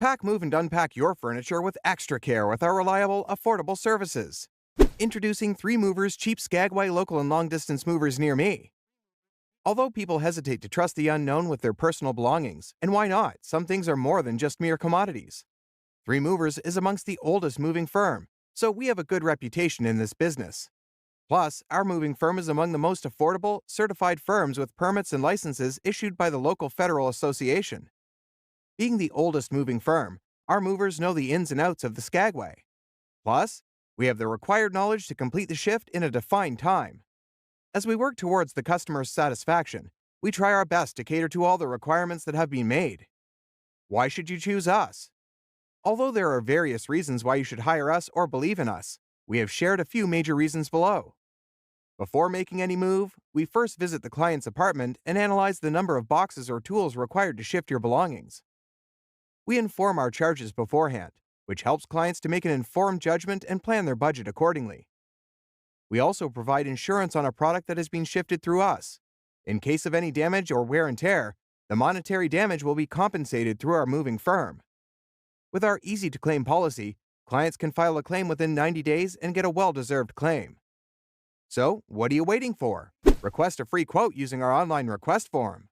Pack, move, and unpack your furniture with extra care with our reliable, affordable services. Introducing 3 Movers cheap Skagway local and long-distance movers near me. Although people hesitate to trust the unknown with their personal belongings, and why not? Some things are more than just mere commodities. 3 Movers is amongst the oldest moving firm, so we have a good reputation in this business. Plus, our moving firm is among the most affordable, certified firms with permits and licenses issued by the local federal association. Being the oldest moving firm, our movers know the ins and outs of the Skagway. Plus, we have the required knowledge to complete the shift in a defined time. As we work towards the customer's satisfaction, we try our best to cater to all the requirements that have been made. Why should you choose us? Although there are various reasons why you should hire us or believe in us, we have shared a few major reasons below. Before making any move, we first visit the client's apartment and analyze the number of boxes or tools required to shift your belongings. We inform our charges beforehand, which helps clients to make an informed judgment and plan their budget accordingly. We also provide insurance on a product that has been shifted through us. In case of any damage or wear and tear, the monetary damage will be compensated through our moving firm. With our easy-to-claim policy, clients can file a claim within 90 days and get a well-deserved claim. So, what are you waiting for? Request a free quote using our online request form.